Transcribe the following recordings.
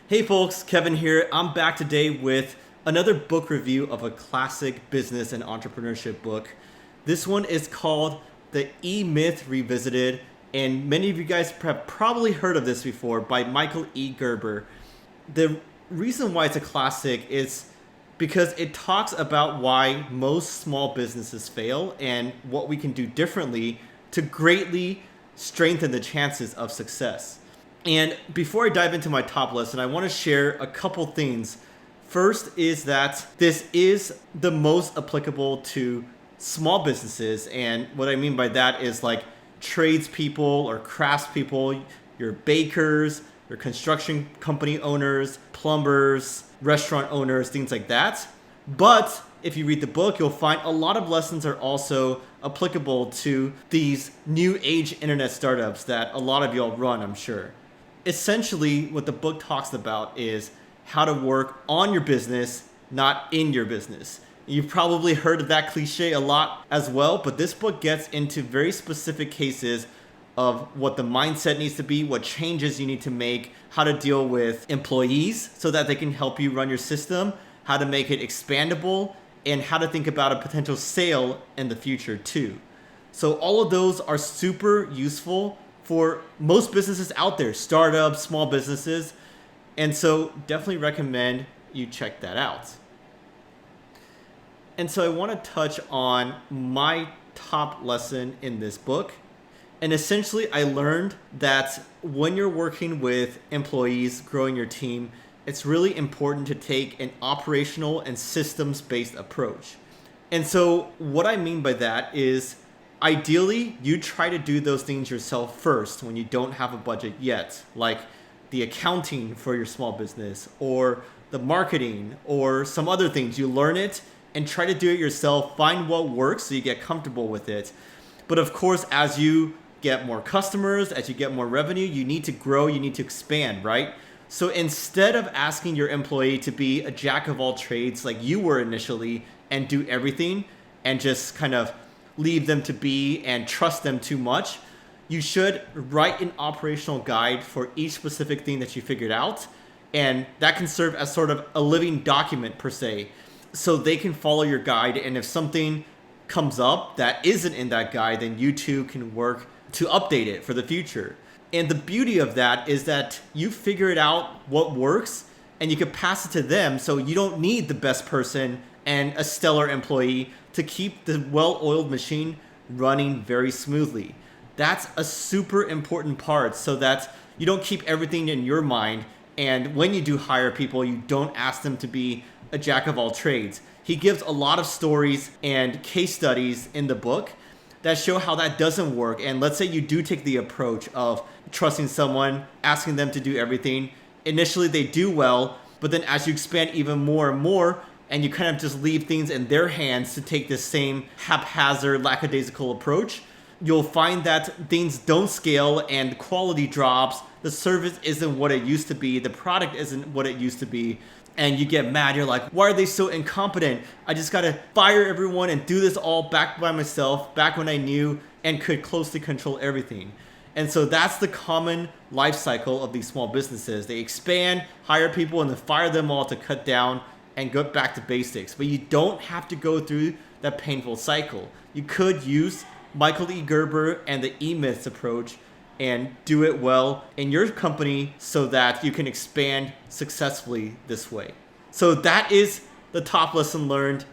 Hey folks, Kevin here. I'm back today with another book review of a classic business and entrepreneurship book. This one is called The Emyth Revisited, and many of you guys have probably heard of this before, by Michael E. Gerber. The reason why it's a classic is because it talks about why most small businesses fail and what we can do differently to greatly strengthen the chances of success. And before I dive into my top lesson, I want to share a couple things. First is that this is the most applicable to small businesses. And what I mean by that is like tradespeople or craftspeople, your bakers, your construction company owners, plumbers, restaurant owners, things like that. But if you read the book, you'll find a lot of lessons are also applicable to these new age internet startups that a lot of y'all run, I'm sure. Essentially, what the book talks about is how to work on your business, not in your business. You've probably heard of that cliche a lot as well, but this book gets into very specific cases of what the mindset needs to be, what changes you need to make, how to deal with employees so that they can help you run your system, how to make it expandable, and how to think about a potential sale in the future too. So all of those are super useful for most businesses out there, startups, small businesses. And so definitely recommend you check that out. And so I want to touch on my top lesson in this book. And essentially, I learned that when you're working with employees, growing your team, it's really important to take an operational and systems-based approach. And so what I mean by that is, ideally, you try to do those things yourself first when you don't have a budget yet, like the accounting for your small business or the marketing or some other things. You learn it and try to do it yourself, find what works so you get comfortable with it. But of course, as you get more customers, as you get more revenue, you need to grow, you need to expand, right? So instead of asking your employee to be a jack of all trades like you were initially and do everything and just kind of leave them to be and trust them too much, you should write an operational guide for each specific thing that you figured out. And that can serve as sort of a living document per se. So they can follow your guide. And if something comes up that isn't in that guide, then you too can work to update it for the future. And the beauty of that is that you figure it out what works and you can pass it to them. So you don't need the best person and a stellar employee to keep the well-oiled machine running very smoothly. That's a super important part so that you don't keep everything in your mind. And when you do hire people, you don't ask them to be a jack of all trades. He gives a lot of stories and case studies in the book that show how that doesn't work. And let's say you do take the approach of trusting someone, asking them to do everything. Initially, they do well, but then as you expand even more and more, and you kind of just leave things in their hands to take the same haphazard, lackadaisical approach, you'll find that things don't scale and quality drops. The service isn't what it used to be. The product isn't what it used to be. And you get mad. You're like, why are they so incompetent? I just got to fire everyone and do this all back by myself, back when I knew and could closely control everything. And so that's the common life cycle of these small businesses. They expand, hire people, and then fire them all to cut down and go back to basics. But you don't have to go through that painful cycle. You could use Michael E. Gerber and the Emyth approach and do it well in your company so that you can expand successfully this way. So that is the top lesson learned.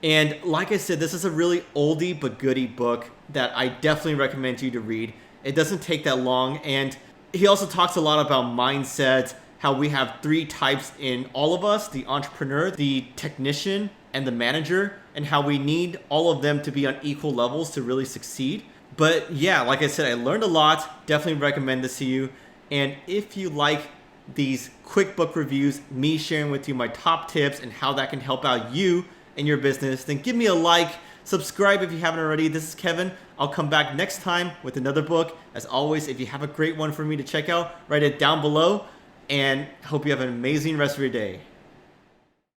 And like I said, this is a really oldie but goodie book that I definitely recommend you to read. It doesn't take that long. And he also talks a lot about mindset, how we have three types in all of us: the entrepreneur, the technician, and the manager, and how we need all of them to be on equal levels to really succeed. But yeah, like I said, I learned a lot. Definitely recommend this to you. And if you like these quick book reviews, me sharing with you my top tips and how that can help out you and your business, then give me a like, subscribe if you haven't already. This is Kevin. I'll come back next time with another book. As always, if you have a great one for me to check out, write it down below. And hope you have an amazing rest of your day.